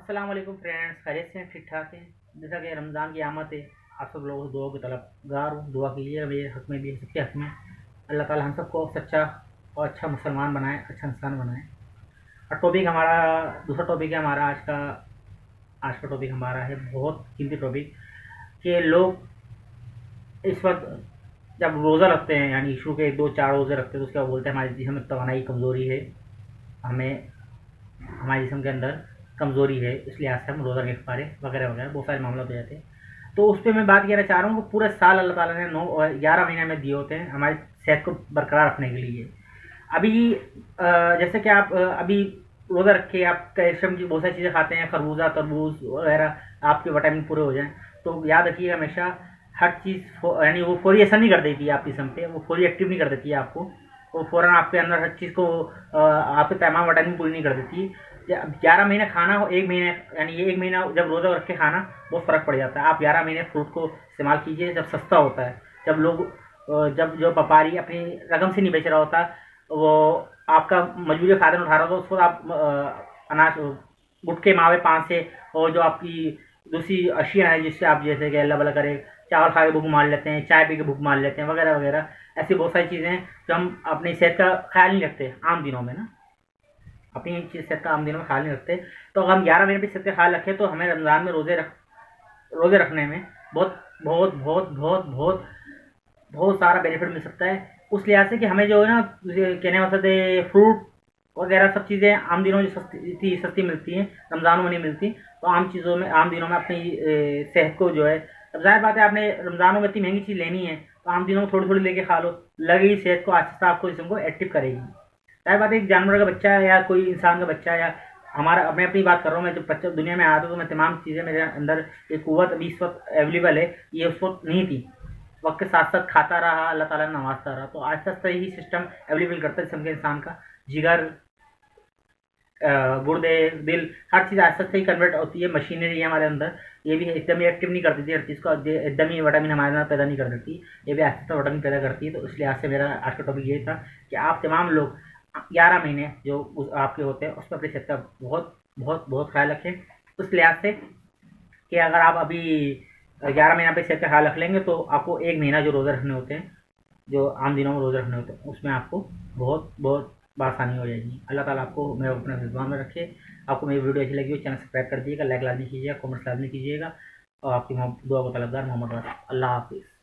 अस्सलाम वालेकुम फ्रेंड्स, खैरियत से हैं? ठीक ठाक है। जैसा कि रमज़ान की आमद है, आप सब लोगों से दुआ की तलबगार हूँ। दुआ कीजिए मेरे हक़ में भी, सबके हक़ में। अल्लाह ताला हम सबको सच्चा और अच्छा मुसलमान बनाए, अच्छा इंसान बनाए। और टॉपिक हमारा, दूसरा टॉपिक है हमारा आज का टॉपिक हमारा है बहुत कीमती टॉपिक कि लोग इस वक्त जब रोज़ा रखते हैं, यानी शुरू के 1 2 4 रोज़े रखते हैं, तो उसके बाद बोलते हैं हमारे जिसम में तवानाई कमज़ोरी है, हमें हमारे जिस्म के अंदर कमज़ोरी है, इस लिहाज से हम रोज़ा नहीं रख पा रहे, वगैरह वगैरह बहुत सारे मामला हो जाते हैं। तो उस पर मैं बात कहना चाह रहा हूँ कि पूरे साल अल्लाह ताला ने 9 और 11 महीने में दिए होते हैं हमारी सेहत को बरकरार रखने के लिए। अभी जैसे कि आप अभी रोज़ा रख के आप कैल्शियम की बहुत सारी चीज़ें खाते हैं, खरबूजा तरबूज वगैरह, आपके विटामिन पूरे हो जाएं, तो याद रखिए हमेशा हर चीज़ यानी वो फौरी असर नहीं कर देती है आपकी जिस्म पे, वो फौरी एक्टिव नहीं कर देती है आपको, वो फ़ौरन आपके अंदर हर चीज़ को आपके तमाम विटामिन पूरी नहीं कर देती। 11 महीने खाना हो, 1 महीने यानी ये 1 महीना जब रोज़ा रख के खाना बहुत फ़र्क पड़ जाता है। आप 11 महीने फ्रूट को इस्तेमाल कीजिए जब सस्ता होता है, जब लोग जब जो व्यापारी अपनी रकम से नहीं बेच रहा होता, वो आपका मजबूरी का फ़ायदा उठा रहा होता, उसको आप अनाज गुटके मावे पान से, और जो आपकी दूसरी अशिया है जिससे आप जैसे कि अल्लाह भला करे चावल खा के भूख मार लेते हैं, चाय पी के भूख मार लेते हैं, वगैरह वगैरह, ऐसी बहुत सारी चीज़ें हैं जो हम अपनी सेहत का ख्याल नहीं रखते आम दिनों में ना, अपनी सेहत का आम दिनों में ख्याल नहीं रखते। तो अगर हम 11 महीने भी सेहत का ख्याल रखें तो हमें रमज़ान में रोज़े रखने में बहुत बहुत बहुत बहुत बहुत बहुत सारा बेनिफिट मिल सकता है। उस लिहाज से कि हमें जो है ना, कहने मतलब फ्रूट वगैरह सब चीज़ें आम दिनों में जो सस्ती मिलती हैं, रमज़ानों में नहीं मिलती। तो आम दिनों में अपनी सेहत को जो है, अब ज़ाहिर बात है आपने रमज़ानों में इतनी महंगी चीज़ लेनी है, तो आम दिनों में थोड़ी थोड़ी लेके खा लो, लगेगी सेहत को आहिस्ता आपको जिस्म को एक्टिव करेगी। ज़ाहिर बात है एक जानवर का बच्चा है या कोई इंसान का बच्चा है, या हमारा, मैं अपनी बात कर रहा हूँ, मैं जब बच्चा दुनिया में आया था तो मैं तमाम चीज़ें मेरे अंदर एक कुव्वत अभी इस वक्त अवेलेबल है, ये उस वक्त नहीं थी। वक्त के साथ साथ खाता रहा, अल्लाह ताला ने नवाजता रहा, तो आहिस्ता आहिस्ता ही सिस्टम अवेलेबल करता है जिस्म के इंसान का। जिगर, गुर्दे, दिल, हर चीज़ आहिस्ता आहिस्ता ही कन्वर्ट होती है, मशीनरी है हमारे अंदर। ये भी एकदम ही एक्टिव नहीं कर देती हर चीज़ को, एकदम ही विटामिन हमारे अंदर पैदा नहीं कर देती, ये भी आहिस्ता विटामिन पैदा करती है। तो इस लिहाज से मेरा आज का टॉपिक ये था कि आप तमाम लोग 11 महीने जो आपके होते हैं उसमें अपनी सेहत का बहुत बहुत बहुत ख्याल रखें, उस लिहाज से कि अगर आप अभी 11 महीना पे सेहत का ख्याल रख लेंगे तो आपको 1 महीना जो रोज़े रखने होते हैं, जो आम दिनों में रोज़े रखने होते हैं, उसमें आपको बहुत बहुत आसानी हो जाएगी। अल्लाह ताला आपको मैं अपने रिज़वान में रखे। आपको मेरी वीडियो अच्छी लगी हो चैनल सब्सक्राइब कर दिएगा, लाइक लाजमी कीजिएगा, कमेंट्स लाजमी कीजिएगा, और आपकी दुआ को तलबगार मोहम्मद वासिफ। अल्लाह हाफिज़।